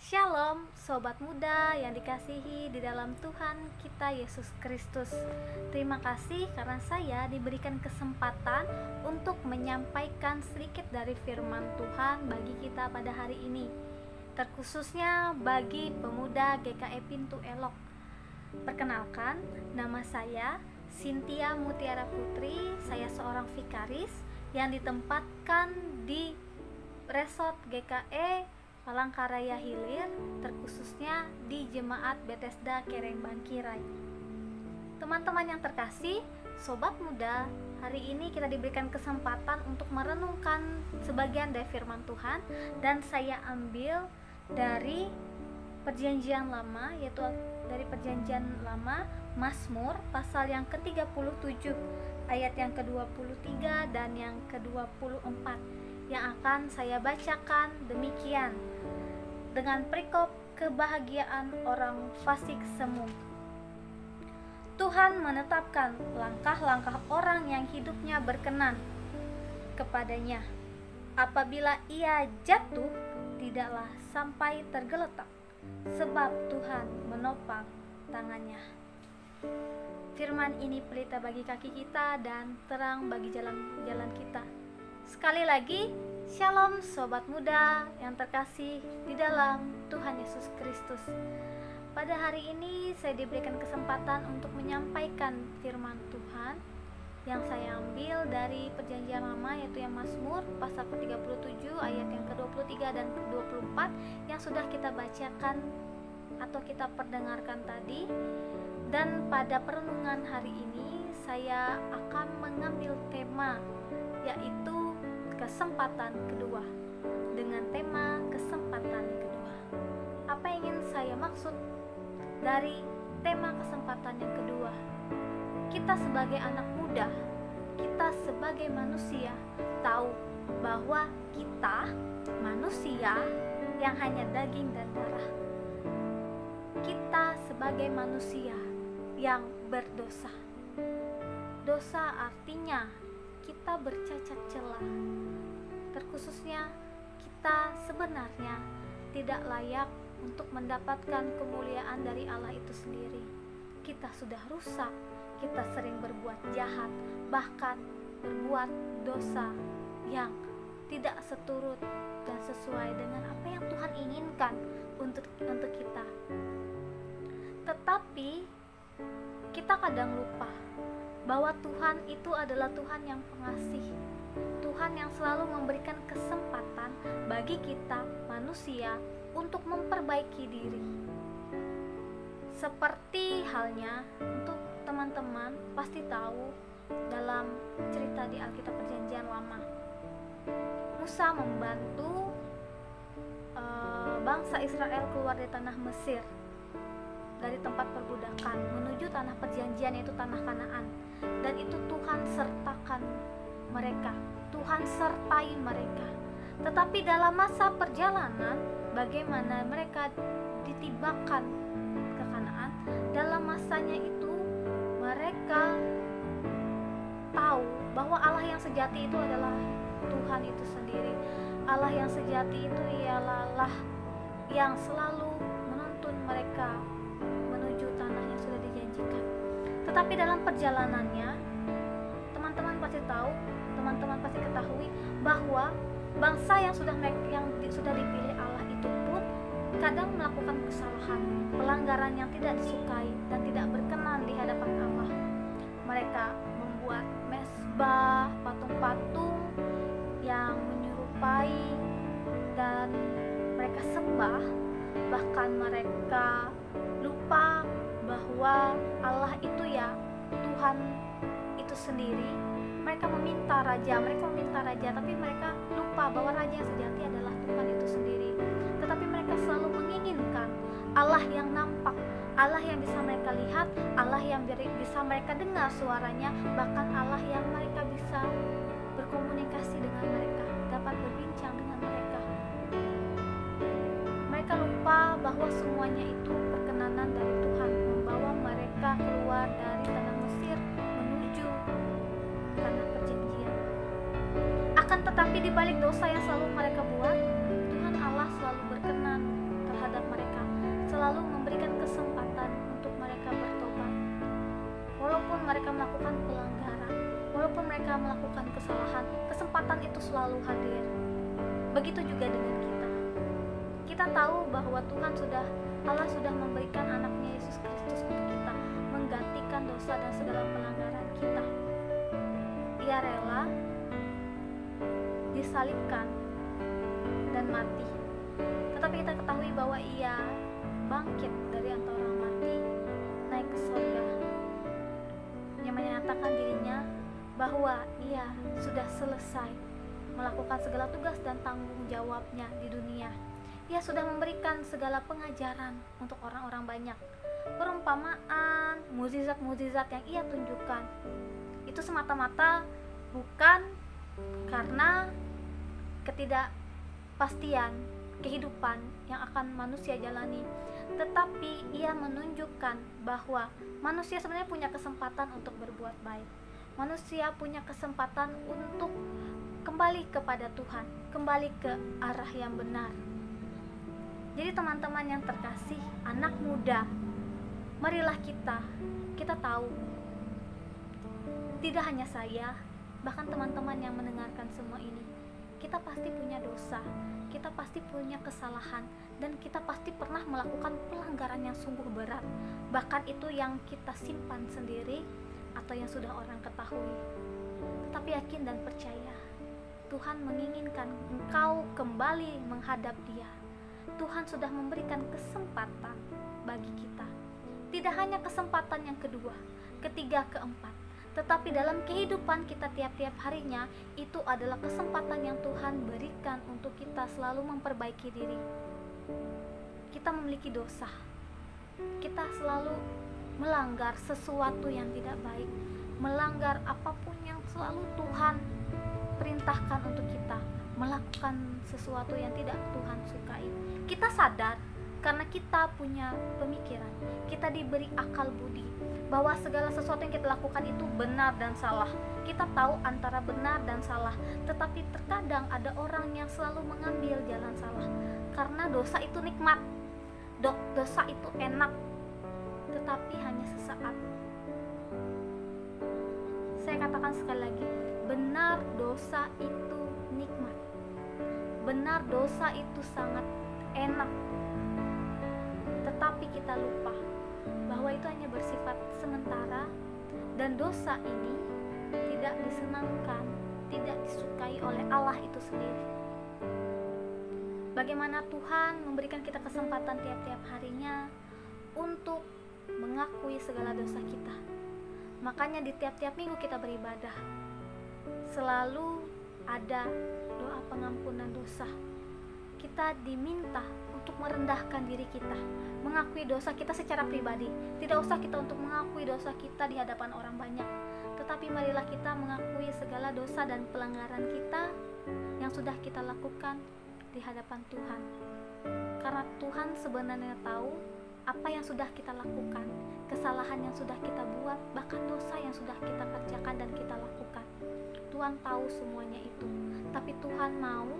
Shalom, sobat muda yang dikasihi di dalam Tuhan kita Yesus Kristus. Terima kasih karena saya diberikan kesempatan untuk menyampaikan sedikit dari firman Tuhan bagi kita pada hari ini, terkhususnya bagi pemuda GKI Pintu Elok. Perkenalkan, nama saya Cynthia Mutiara Putri. Saya seorang vikaris yang ditempatkan di Resort GKE Palangkaraya Hilir, terkhususnya di Jemaat Bethesda Kereng Bangkirai. Teman-teman yang terkasih, sobat muda, hari ini kita diberikan kesempatan untuk merenungkan sebagian dari firman Tuhan, dan saya ambil dari Perjanjian Lama, yaitu dari Perjanjian Lama Mazmur pasal yang ke-37 ayat yang ke-23 dan yang ke-24 yang akan saya bacakan demikian, dengan perikop kebahagiaan orang fasik semu. Tuhan menetapkan langkah-langkah orang yang hidupnya berkenan kepadanya. Apabila ia jatuh, tidaklah sampai tergeletak, sebab Tuhan menopang tangannya. Firman ini pelita bagi kaki kita dan terang bagi jalan-jalan kita. Sekali lagi, Shalom sobat muda yang terkasih di dalam Tuhan Yesus Kristus. Pada hari ini saya diberikan kesempatan untuk menyampaikan firman Tuhan yang saya ambil dari Perjanjian Lama, yaitu yang Mazmur pasal ke-37 ayat yang ke-23 dan ke-24 yang sudah kita bacakan atau kita perdengarkan tadi. Dan pada perenungan hari ini saya akan mengambil tema, yaitu kesempatan kedua, dengan tema kesempatan kedua. Apa yang ingin saya maksud dari tema kesempatan yang kedua? Kita sebagai anak muda, kita sebagai manusia tahu bahwa kita manusia yang hanya daging dan darah. Kita sebagai manusia yang berdosa. Dosa artinya kita bercacat celah. Terkhususnya kita sebenarnya tidak layak untuk mendapatkan kemuliaan dari Allah itu sendiri. Kita sudah rusak, kita sering berbuat jahat, bahkan berbuat dosa yang tidak seturut dan sesuai dengan apa yang Tuhan inginkan untuk kita. Tetapi kita kadang lupa bahwa Tuhan itu adalah Tuhan yang pengasih, Tuhan yang selalu memberikan kesempatan bagi kita manusia untuk memperbaiki diri. Seperti halnya, untuk teman-teman pasti tahu dalam cerita di Alkitab Perjanjian Lama, Musa membantu bangsa Israel keluar dari tanah Mesir, dari tempat perbudakan menuju tanah perjanjian, yaitu tanah Kanaan. Dan itu Tuhan sertakan mereka, Tuhan sertai mereka. Tetapi dalam masa perjalanan, bagaimana mereka ditibakan ke Kanaan, dalam masanya itu mereka tahu bahwa Allah yang sejati itu adalah Tuhan itu sendiri. Allah yang sejati itu ialah Allah yang selalu menuntun mereka menuju tanah yang sudah dijanjikan. Tetapi dalam perjalanannya, teman-teman pasti tahu, teman-teman pasti ketahui bahwa bangsa yang sudah dipilih Allah itu pun kadang melakukan kesalahan, pelanggaran yang tidak disukai dan tidak berkenan di hadapan Allah. Mereka membuat mezbah, patung-patung yang menyerupai dan mereka sembah, bahkan mereka lupa bahwa Allah itu ya Tuhan itu sendiri. Mereka meminta raja, tapi mereka lupa bahwa raja yang sejati adalah Tuhan itu sendiri. Tetapi mereka selalu menginginkan Allah yang nampak, Allah yang bisa mereka lihat, Allah yang bisa mereka dengar suaranya, bahkan Allah yang mereka bisa berkomunikasi dengan mereka, dapat berbincang dengan mereka. Mereka lupa bahwa semuanya itu perkenanan dari Tuhan, membawa mereka keluar dari tanah Mesir menuju tanah perjanjian. Akan tetapi di balik dosa yang selalu mereka buat, Tuhan Allah selalu berkenan terhadap walaupun mereka melakukan kesalahan, kesempatan itu selalu hadir. Begitu juga dengan kita. Kita tahu bahwa Allah sudah memberikan anaknya Yesus Kristus untuk kita, menggantikan dosa dan segala pelanggaran kita. Ia rela disalibkan dan mati. Tetapi kita ketahui bahwa ia bangkit dari antara orang mati, naik ke surga, yang menyatakan dirinya bahwa ia sudah selesai melakukan segala tugas dan tanggung jawabnya di dunia. Ia sudah memberikan segala pengajaran untuk orang-orang banyak, perumpamaan, mukjizat-mukjizat yang ia tunjukkan. Itu semata-mata bukan karena ketidakpastian kehidupan yang akan manusia jalani, tetapi ia menunjukkan bahwa manusia sebenarnya punya kesempatan untuk berbuat baik. Manusia punya kesempatan untuk kembali kepada Tuhan, kembali ke arah yang benar. Jadi teman-teman yang terkasih, anak muda, marilah kita tahu, tidak hanya saya, bahkan teman-teman yang mendengarkan semua ini, kita pasti punya dosa, kita pasti punya kesalahan, dan kita pasti pernah melakukan pelanggaran yang sungguh berat, bahkan itu yang kita simpan sendiri atau yang sudah orang ketahui. Tetapi yakin dan percaya, Tuhan menginginkan engkau kembali menghadap Dia. Tuhan sudah memberikan kesempatan bagi kita. Tidak hanya kesempatan yang kedua, ketiga, keempat, tetapi dalam kehidupan kita tiap-tiap harinya, itu adalah kesempatan yang Tuhan berikan untuk kita selalu memperbaiki diri. Kita memiliki dosa, kita selalu melanggar sesuatu yang tidak baik, melanggar apapun yang selalu Tuhan perintahkan untuk kita, melakukan sesuatu yang tidak Tuhan sukai. Kita sadar karena kita punya pemikiran, kita diberi akal budi bahwa segala sesuatu yang kita lakukan itu benar dan salah. Kita tahu antara benar dan salah, tetapi terkadang ada orang yang selalu mengambil jalan salah karena dosa itu nikmat, dosa itu enak, tetapi hanya sesaat. Saya katakan sekali lagi, benar dosa itu nikmat, benar dosa itu sangat enak, tetapi kita lupa bahwa itu hanya bersifat sementara, dan dosa ini tidak disenangkan, tidak disukai oleh Allah itu sendiri. Bagaimana Tuhan memberikan kita kesempatan tiap-tiap harinya untuk mengakui segala dosa kita. Makanya di tiap-tiap minggu kita beribadah, selalu ada doa pengampunan dosa. Kita diminta untuk merendahkan diri kita, mengakui dosa kita secara pribadi. Tidak usah kita untuk mengakui dosa kita di hadapan orang banyak, tetapi marilah kita mengakui segala dosa dan pelanggaran kita yang sudah kita lakukan di hadapan Tuhan. Karena Tuhan sebenarnya tahu apa yang sudah kita lakukan, kesalahan yang sudah kita buat, bahkan dosa yang sudah kita kerjakan dan kita lakukan. Tuhan tahu semuanya itu, tapi Tuhan mau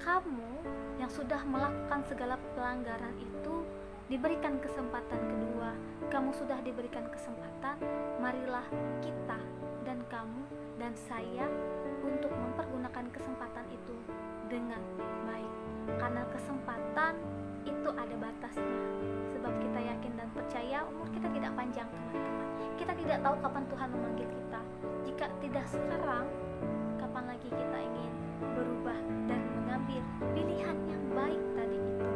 kamu yang sudah melakukan segala pelanggaran itu diberikan kesempatan kedua. Kamu sudah diberikan kesempatan, marilah kita dan kamu dan saya untuk mempergunakan kesempatan itu dengan baik. Karena kesempatan itu ada batasnya, sebab kita yakin dan percaya umur kita tidak panjang, teman-teman. Kita tidak tahu kapan Tuhan memanggil kita. Jika tidak sekarang, kapan lagi kita ingin berubah dan mengambil pilihan yang baik tadi itu.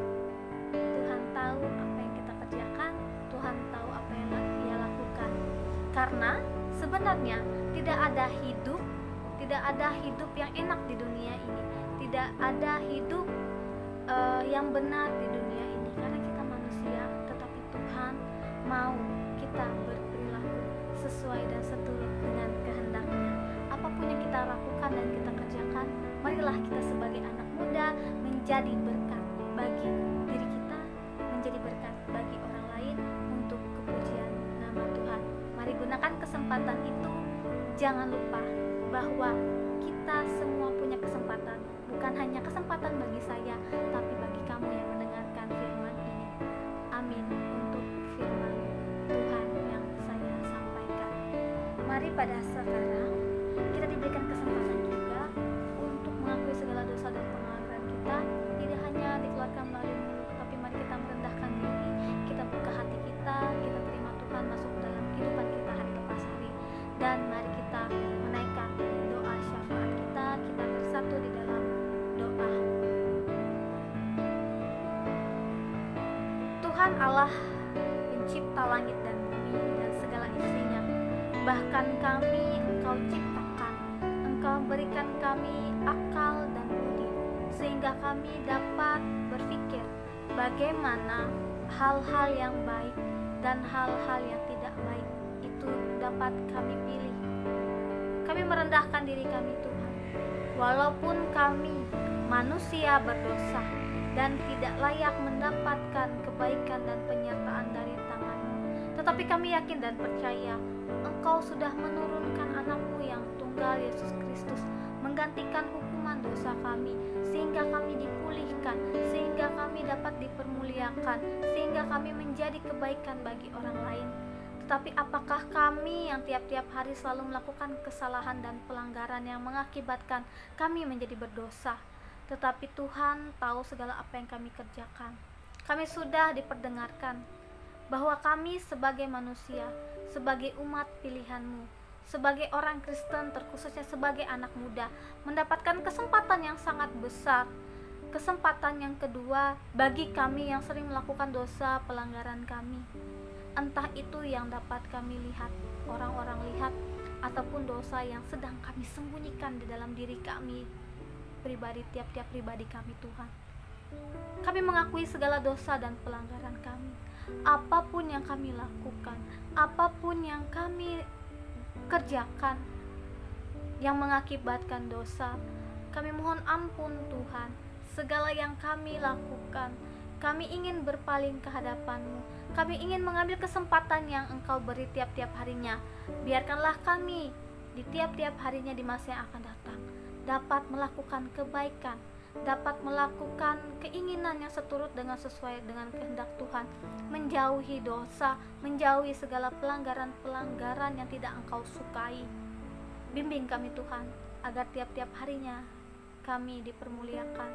Tuhan tahu apa yang kita kerjakan, Tuhan tahu apa yang Dia lakukan. Karena sebenarnya tidak ada hidup yang enak di dunia ini, tidak ada hidup yang benar di dunia ini, karena kita manusia. Tetapi Tuhan mau kita berperilaku sesuai dan seturut dengan kehendak-Nya. Apapun yang kita lakukan dan kita kerjakan, marilah kita sebagai anak muda menjadi berkat bagi diri kita, menjadi berkat bagi orang lain untuk kepujian nama Tuhan. Mari gunakan kesempatan itu. Jangan lupa bahwa kita semua punya kesempatan, bukan hanya kesempatan bagi saya, tapi bagi kamu yang mendengarkan firman ini. Amin untuk firman Tuhan yang saya sampaikan. Mari pada sekarang Kita diberikan kesempatan juga untuk mengakui segala dosa dan pelanggaran kita, tidak hanya dikeluarkan melalui mulut, tapi mari kita merendahkan diri, kita buka hati kita terima Tuhan masuk dalam kehidupan kita hari lepas hari, dan mari kita menaikkan doa syafaat kita bersatu di dalam doa. Tuhan Allah pencipta langit dan bumi dan segala isinya, bahkan kami Engkau ciptakan, Engkau berikan kami akal dan budi, sehingga kami dapat berpikir bagaimana hal-hal yang baik dan hal-hal yang tidak baik itu dapat kami pilih. Kami merendahkan diri kami Tuhan, walaupun kami manusia berdosa dan tidak layak mendapatkan kebaikan dan penyertaan dari tangan-Mu, tetapi kami yakin dan percaya Engkau sudah menurunkan anak-Mu yang tunggal, Yesus Kristus, menggantikan hukuman dosa kami, sehingga kami dipulihkan, sehingga kami dapat dipermuliakan, sehingga kami menjadi kebaikan bagi orang lain. Tetapi apakah kami yang tiap-tiap hari selalu melakukan kesalahan dan pelanggaran yang mengakibatkan kami menjadi berdosa? Tetapi Tuhan tahu segala apa yang kami kerjakan. Kami sudah diperdengarkan bahwa kami sebagai manusia, sebagai umat pilihan-Mu, sebagai orang Kristen, terkhususnya sebagai anak muda, mendapatkan kesempatan yang sangat besar. Kesempatan yang kedua bagi kami yang sering melakukan dosa pelanggaran kami. Entah itu yang dapat kami lihat, orang-orang lihat, ataupun dosa yang sedang kami sembunyikan di dalam diri kami pribadi, tiap-tiap pribadi kami Tuhan. Kami mengakui segala dosa dan pelanggaran kami. Apapun yang kami lakukan, apapun yang kami kerjakan yang mengakibatkan dosa, kami mohon ampun Tuhan. Segala yang kami lakukan, kami ingin berpaling ke hadapan-Mu. Kami ingin mengambil kesempatan yang Engkau beri tiap-tiap harinya. Biarkanlah kami di tiap-tiap harinya di masa yang akan datang dapat melakukan kebaikan, dapat melakukan keinginan yang seturut dengan sesuai dengan kehendak Tuhan, menjauhi dosa, menjauhi segala pelanggaran-pelanggaran yang tidak Engkau sukai. Bimbing kami Tuhan, agar tiap-tiap harinya kami dipermuliakan,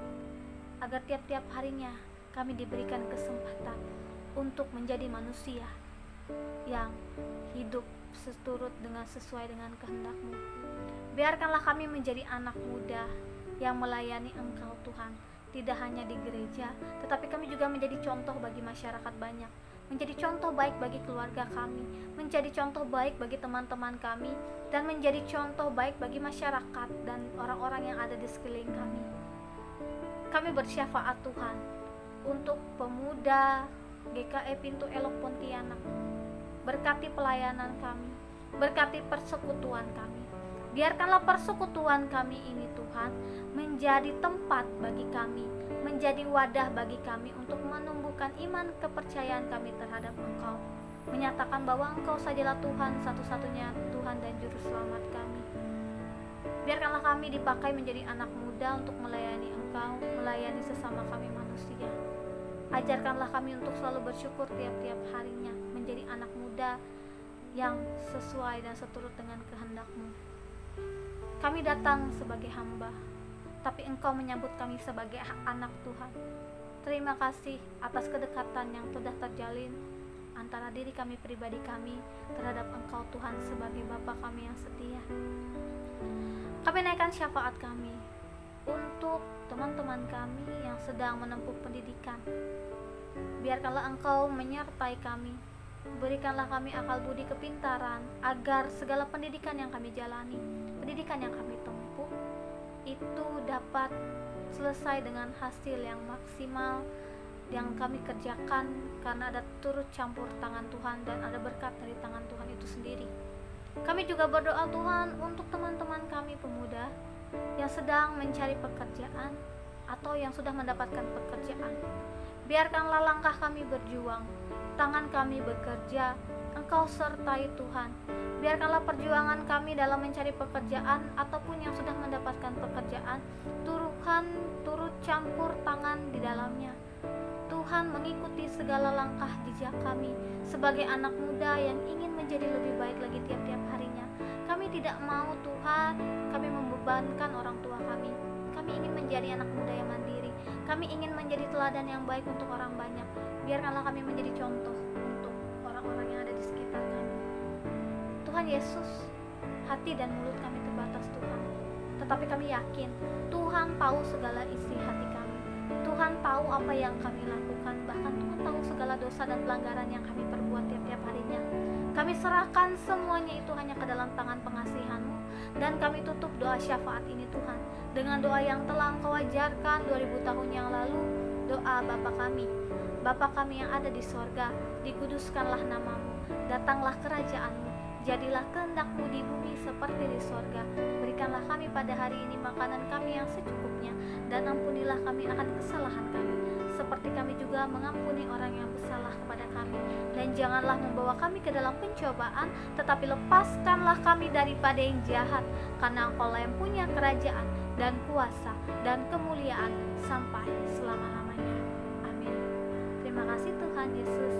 agar tiap-tiap harinya kami diberikan kesempatan untuk menjadi manusia yang hidup sesuai dengan kehendak-Mu. Biarkanlah kami menjadi anak muda yang melayani Engkau Tuhan, tidak hanya di gereja, tetapi kami juga menjadi contoh bagi masyarakat banyak, menjadi contoh baik bagi keluarga kami, menjadi contoh baik bagi teman-teman kami, dan menjadi contoh baik bagi masyarakat dan orang-orang yang ada di sekeliling kami. Kami bersyafaat Tuhan untuk pemuda GKI Pintu Elok Pontianak. Berkati pelayanan kami, berkati persekutuan kami. Biarkanlah persekutuan kami ini Tuhan menjadi tempat bagi kami, menjadi wadah bagi kami untuk menumbuhkan iman kepercayaan kami terhadap Engkau, menyatakan bahwa Engkau sajalah Tuhan, satu-satunya Tuhan dan Juru Selamat kami. Biarkanlah kami dipakai menjadi anak muda untuk melayani Engkau, melayani sesama kami manusia. Ajarkanlah kami untuk selalu bersyukur tiap-tiap harinya, menjadi anak muda yang sesuai dan seturut dengan kehendak-Mu. Kami datang sebagai hamba, tapi Engkau menyambut kami sebagai anak Tuhan. Terima kasih atas kedekatan yang sudah terjalin antara diri kami pribadi kami terhadap Engkau Tuhan sebagai Bapa kami yang setia. Kami naikkan syafaat kami untuk teman-teman kami yang sedang menempuh pendidikan. Biarkanlah Engkau menyertai kami, berikanlah kami akal budi kepintaran, agar segala pendidikan yang kami jalani, pendidikan yang kami tempuh, itu dapat selesai dengan hasil yang maksimal yang kami kerjakan, karena ada turut campur tangan Tuhan dan ada berkat dari tangan Tuhan itu sendiri. Kami juga berdoa Tuhan untuk teman-teman kami pemuda yang sedang mencari pekerjaan atau yang sudah mendapatkan pekerjaan. Biarkanlah langkah kami berjuang, tangan kami bekerja, Engkau sertai Tuhan. Biarkanlah perjuangan kami dalam mencari pekerjaan ataupun yang sudah mendapatkan pekerjaan, Tuhan turut campur tangan di dalamnya. Tuhan mengikuti segala langkah jejak kami sebagai anak muda yang ingin menjadi lebih baik lagi tiap-tiap harinya. Kami tidak mau Tuhan kami membebankan orang tua kami. Kami ingin menjadi anak muda yang mandiri. Kami ingin menjadi teladan yang baik untuk orang banyak. Biarkanlah kami menjadi contoh untuk orang-orang yang ada di sekitar kami. Tuhan Yesus, hati dan mulut kami terbatas Tuhan, tetapi kami yakin Tuhan tahu segala isi hati kami. Tuhan tahu apa yang kami lakukan, bahkan Tuhan tahu segala dosa dan pelanggaran yang kami perbuat tiap-tiap harinya. Kami serahkan semuanya itu hanya ke dalam tangan pengasihan-Mu, dan kami tutup doa syafaat ini Tuhan dengan doa yang telah Engkau ajarkan 2000 tahun yang lalu, doa Bapa kami yang ada di sorga, dikuduskanlah nama-Mu, datanglah kerajaan-Mu, jadilah kehendak-Mu di bumi seperti di sorga. Berikanlah kami pada hari ini makanan kami yang secukupnya, dan ampunilah kami akan kesalahan kami, seperti kami juga mengampuni orang yang bersalah kepada kami. Dan janganlah membawa kami ke dalam pencobaan, tetapi lepaskanlah kami daripada yang jahat, karena Engkau-lah yang punya kerajaan dan kuasa dan kemuliaan sampai selama-lamanya. Amin. Terima kasih Tuhan Yesus.